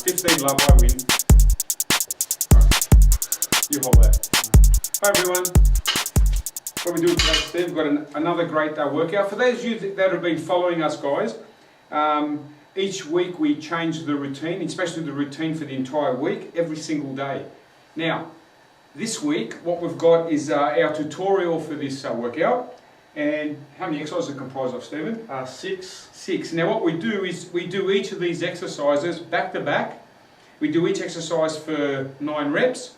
15 love, I win. Right. You hold that. Hi everyone. What we're doing today, Steve, we've got another great workout. For those of you that have been following us, guys, each week we change the routine, especially the routine for the entire week, every single day. Now, this week, what we've got is our tutorial for this workout. And how many exercises are comprised of, Stephen? 6. 6. Now what we do is we do each of these exercises back to back. We do each exercise for 9 reps.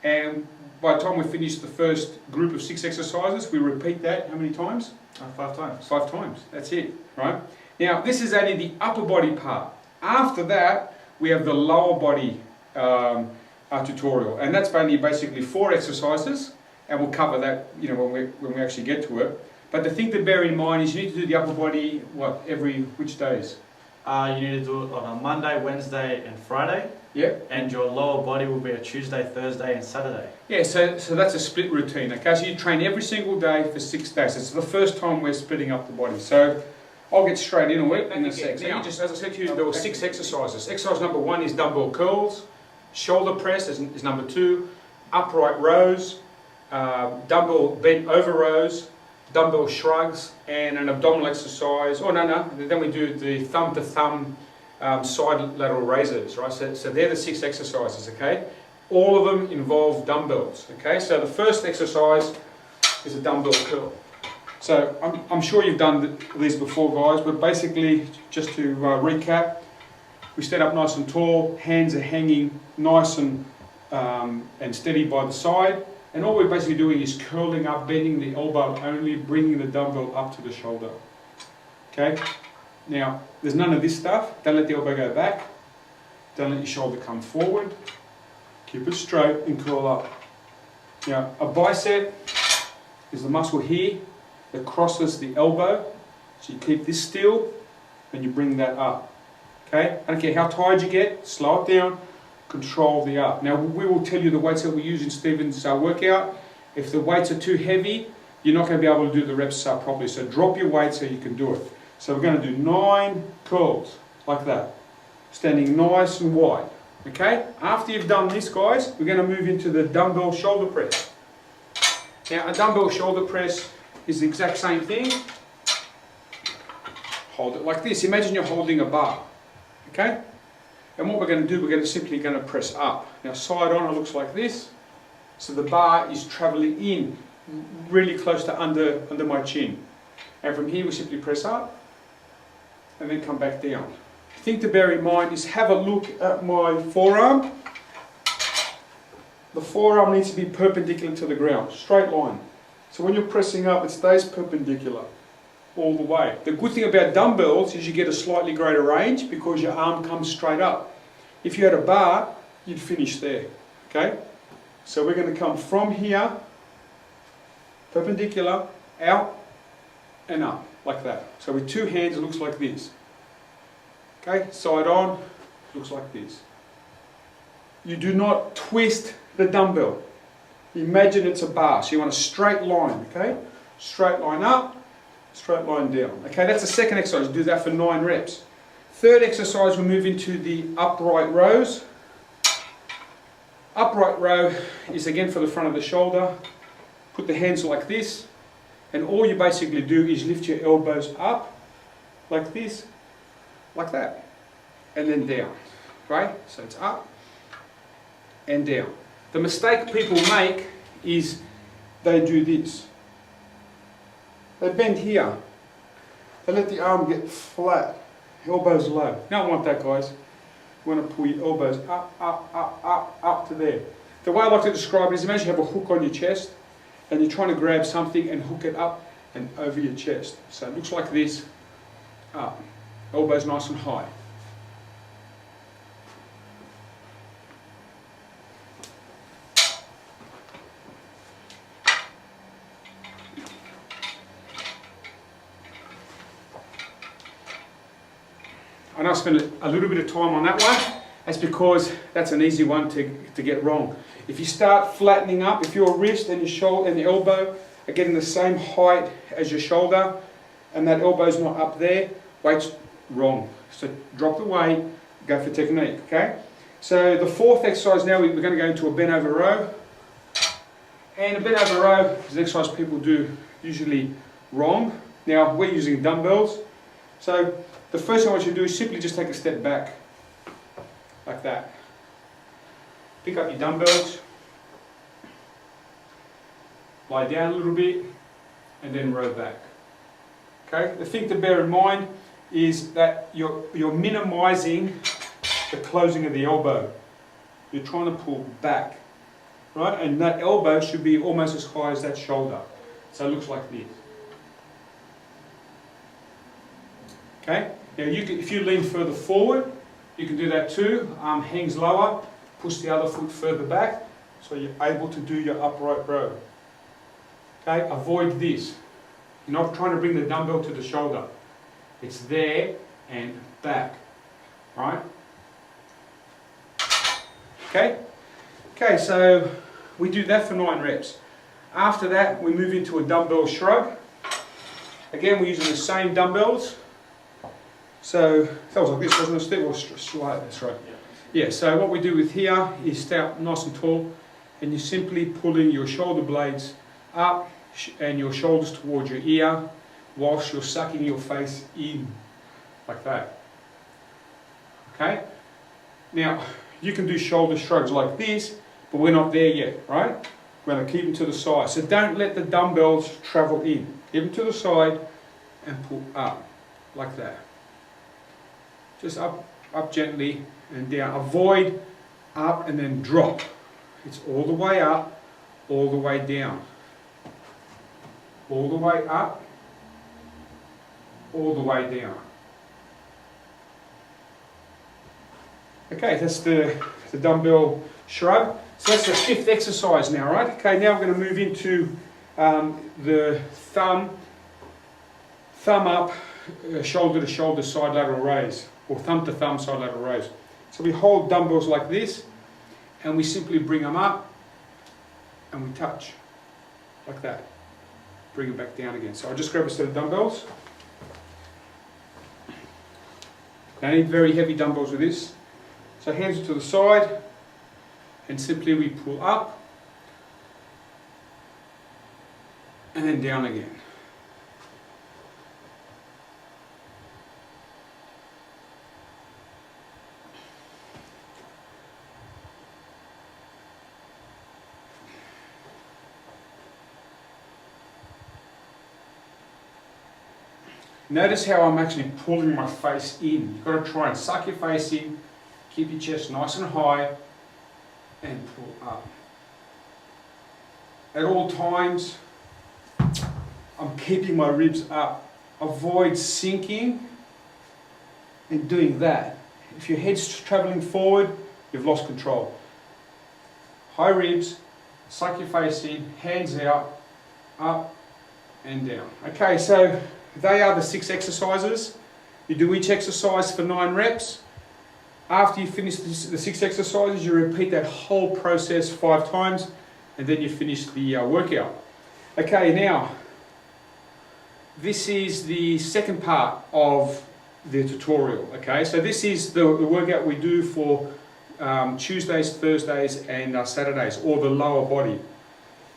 And by the time we finish the first group of 6 exercises, we repeat that how many times? 5 times. 5 times. That's it, right? Now this is only the upper body part. After that, we have the lower body tutorial. And that's only basically 4 exercises. And we'll cover that, you know, when we actually get to it. But the thing to bear in mind is you need to do the upper body, which days? You need to do it on a Monday, Wednesday and Friday. Yeah. And your lower body will be a Tuesday, Thursday and Saturday. Yeah, so that's a split routine, okay? So you train every single day for 6 days. It's the first time we're splitting up the body. So I'll get straight into it in a sec. Now, as I said to you, there were 6 exercises. Exercise number 1 is dumbbell curls. Shoulder press is number 2. Upright rows. Dumbbell bent over rows, dumbbell shrugs, and an abdominal exercise. Oh no, then we do the thumb to thumb side lateral raises, right? So they're the 6 exercises, okay? All of them involve dumbbells, okay? So the first exercise is a dumbbell curl. So I'm sure you've done these before, guys, but basically, just to recap, we stand up nice and tall, hands are hanging nice and steady by the side. And all we're basically doing is curling up, bending the elbow only, bringing the dumbbell up to the shoulder. Okay? Now, there's none of this stuff. Don't let the elbow go back. Don't let your shoulder come forward. Keep it straight and curl up. Now, a bicep is the muscle here that crosses the elbow. So you keep this still and you bring that up. Okay? I don't care how tired you get, slow it down. Control the up. Now we will tell you the weights that we use in Stephen's workout. If the weights are too heavy, you're not going to be able to do the reps properly. So drop your weight so you can do it. So we're going to do 9 curls like that, standing nice and wide. Okay. After you've done this, guys, we're going to move into the dumbbell shoulder press. Now a dumbbell shoulder press is the exact same thing. Hold it like this. Imagine you're holding a bar. Okay. And what we're going to do, we're simply going to press up. Now side on it looks like this. So the bar is travelling in really close to under my chin. And from here we simply press up and then come back down. The thing to bear in mind is have a look at my forearm. The forearm needs to be perpendicular to the ground, straight line. So when you're pressing up, it stays perpendicular all the way. The good thing about dumbbells is you get a slightly greater range because your arm comes straight up. If you had a bar, you'd finish there. Okay? So we're going to come from here, perpendicular, out and up, like that. So with 2 hands it looks like this. Okay? Side on, looks like this. You do not twist the dumbbell. Imagine it's a bar. So you want a straight line, okay? Straight line up, straight line down. Okay, that's the second exercise. Do that for 9 reps. Third exercise, we move into the upright rows. Upright row is again for the front of the shoulder. Put the hands like this, and all you basically do is lift your elbows up, like this, like that, and then down. Right? So it's up and down. The mistake people make is they do this. They bend here. They let the arm get flat. Elbows low. You don't want that, guys. You want to pull your elbows up to there. The way I like to describe it is imagine you have a hook on your chest and you're trying to grab something and hook it up and over your chest. So it looks like this. Up. Elbows nice and high. I know I spent a little bit of time on that one. That's because that's an easy one to get wrong. If you start flattening up, if your wrist and your shoulder and your elbow are getting the same height as your shoulder, and that elbow's not up there, weight's wrong. So drop the weight, go for technique, okay? So the fourth exercise now, we're going to go into a bent over row. And a bent over row is an exercise people do usually wrong. Now, we're using dumbbells. So the first thing I want you to do is simply just take a step back, like that. Pick up your dumbbells, lie down a little bit, and then row back. Okay? The thing to bear in mind is that you're minimizing the closing of the elbow. You're trying to pull back, right? And that elbow should be almost as high as that shoulder. So it looks like this. Okay? Now if you lean further forward, you can do that too. Arm hangs lower, push the other foot further back, so you're able to do your upright row. Okay? Avoid this. You're not trying to bring the dumbbell to the shoulder. It's there and back. Right? Okay? Okay, so we do that for 9 reps. After that, we move into a dumbbell shrug. Again, we're using the same dumbbells. So that was like this, wasn't it? Step or straight, that's right. Yeah, so what we do with here is stay up nice and tall, and you're simply pulling your shoulder blades up and your shoulders towards your ear whilst you're sucking your face in, like that. Okay? Now, you can do shoulder shrugs like this, but we're not there yet, right? We're going to keep them to the side. So don't let the dumbbells travel in. Keep them to the side and pull up, like that. Just up gently and down. Avoid up and then drop. It's all the way up, all the way down. All the way up, all the way down. Okay, that's the dumbbell shrug. So that's the 5th exercise now, right? Okay, now we're going to move into the thumb up, shoulder to shoulder side lateral raise, or thumb to thumb side lateral raise. So we hold dumbbells like this, and we simply bring them up, and we touch, like that. Bring it back down again. So I'll just grab a set of dumbbells. Don't need very heavy dumbbells with this. So hands to the side, and simply we pull up, and then down again. Notice how I'm actually pulling my face in. You've got to try and suck your face in, keep your chest nice and high, and pull up. At all times, I'm keeping my ribs up. Avoid sinking and doing that. If your head's traveling forward, you've lost control. High ribs, suck your face in, hands out, up and down. Okay, so they are the 6 exercises. You do each exercise for 9 reps. After you finish the 6 exercises, you repeat that whole process 5 times, and then you finish the workout. Okay, now, this is the second part of the tutorial. Okay, so this is the workout we do for Tuesdays, Thursdays, and Saturdays, or the lower body.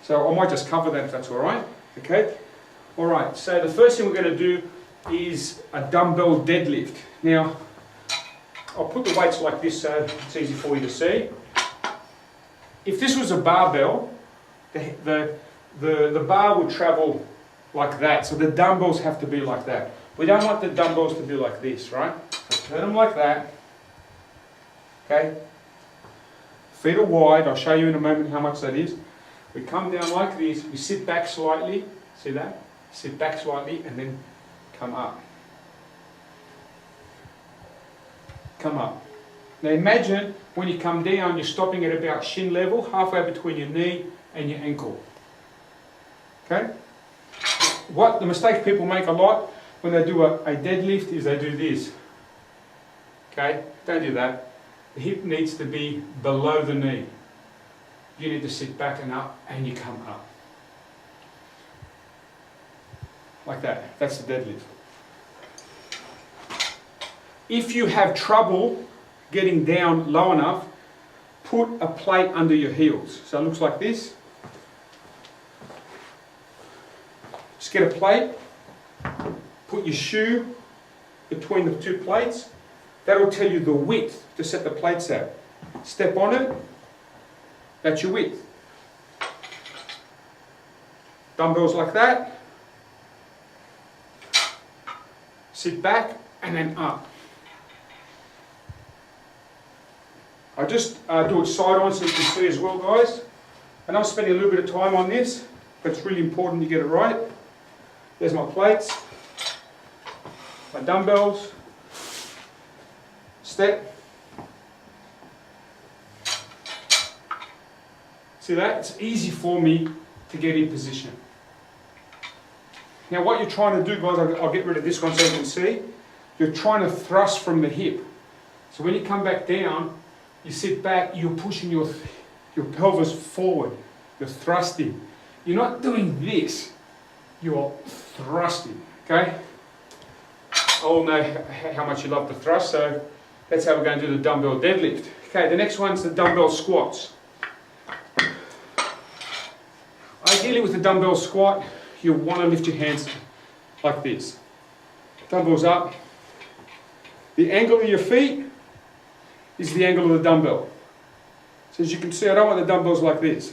So I might just cover that if that's all right. Okay. Alright, so the first thing we're going to do is a dumbbell deadlift. Now, I'll put the weights like this so it's easy for you to see. If this was a barbell, the bar would travel like that, so the dumbbells have to be like that. We don't want the dumbbells to be like this, right? So turn them like that. Okay? Feet are wide, I'll show you in a moment how much that is. We come down like this, we sit back slightly, see that? Sit back slightly and then come up. Come up. Now imagine when you come down, you're stopping at about shin level, halfway between your knee and your ankle. Okay? What the mistake people make a lot when they do a deadlift is they do this. Okay? Don't do that. The hip needs to be below the knee. You need to sit back and up, and you come up. Like that. That's the deadlift. If you have trouble getting down low enough, put a plate under your heels. So it looks like this. Just get a plate, put your shoe between the two plates. That'll tell you the width to set the plates at. Step on it, that's your width. Dumbbells like that. Sit back and then up. I just do it side on so you can see as well, guys. And I'm spending a little bit of time on this, but it's really important you get it right. There's my plates, my dumbbells, step. See that? It's easy for me to get in position. Now what you're trying to do, guys, I'll get rid of this one so you can see. You're trying to thrust from the hip. So when you come back down, you sit back, you're pushing your pelvis forward. You're thrusting. You're not doing this. You're thrusting, okay? I all know how much you love the thrust, so that's how we're going to do the dumbbell deadlift. Okay, the next one's the dumbbell squats. Ideally with the dumbbell squat, you want to lift your hands like this. Dumbbells up. The angle of your feet is the angle of the dumbbell. So as you can see, I don't want the dumbbells like this.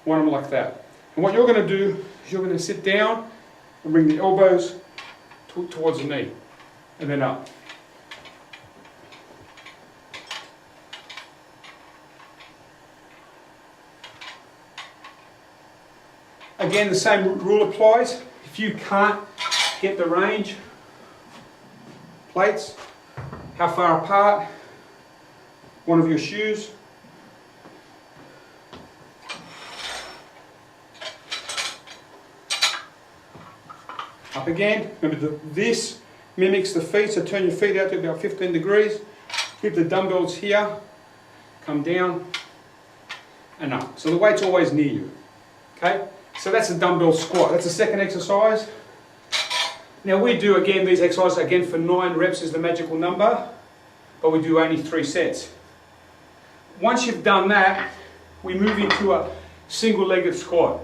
I want them like that. And what you're going to do is you're going to sit down and bring the elbows towards the knee and then up. Again, the same rule applies. If you can't get the range, plates, how far apart, one of your shoes. Up again. Remember, this mimics the feet, so turn your feet out to about 15 degrees. Keep the dumbbells here, come down and up. So the weight's always near you. Okay? So that's the dumbbell squat. That's the second exercise. Now we do again these exercises again for 9 reps is the magical number, but we do only 3 sets. Once you've done that, we move into a single legged squat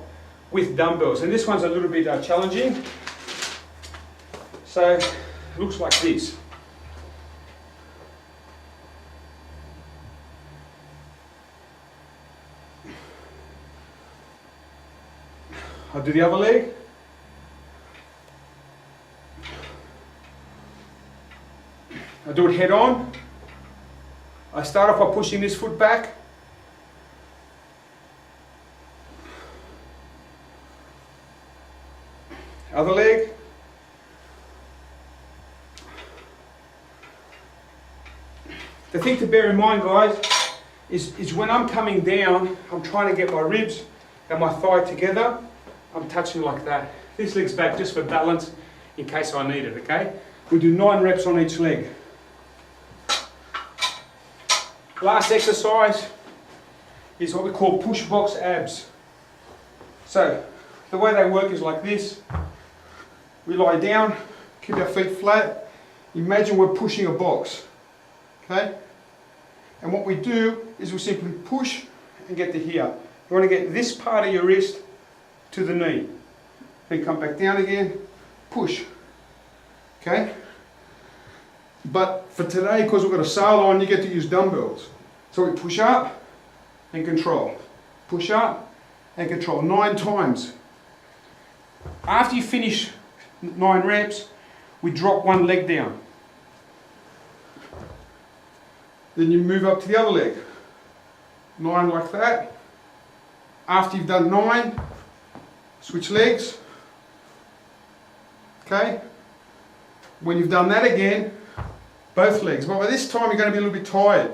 with dumbbells, and this one's a little bit challenging. So it looks like this. I'll do the other leg. I do it head on. I start off by pushing this foot back. Other leg. The thing to bear in mind, guys, is when I'm coming down, I'm trying to get my ribs and my thigh together. I'm touching like that. This leg's back just for balance in case I need it, okay? We do 9 reps on each leg. Last exercise is what we call push box abs. So the way they work is like this. We lie down, keep our feet flat. Imagine we're pushing a box, okay? And what we do is we simply push and get to here. You want to get this part of your wrist to the knee. Then come back down again, push. Okay? But for today, because we've got a sail on, you get to use dumbbells. So we push up and control. Push up and control 9 times. After you finish 9 reps, we drop one leg down. Then you move up to the other leg. 9 like that. After you've done 9, switch legs. Okay? When you've done that again, both legs. But by this time you're going to be a little bit tired.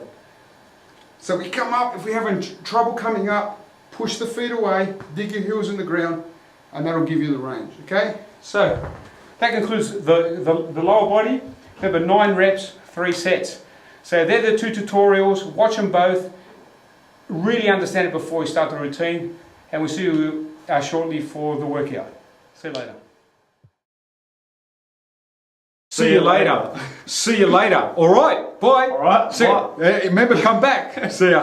So we come up, if we're having trouble coming up, push the feet away, dig your heels in the ground, and that'll give you the range. Okay? So that concludes the lower body. Remember, 9 reps, 3 sets. So they're the 2 tutorials. Watch them both. Really understand it before you start the routine. And we'll see you shortly for the workout. See you later. See you later. See you later. All right, bye. All right, See ya. bye. Remember, come back. See ya.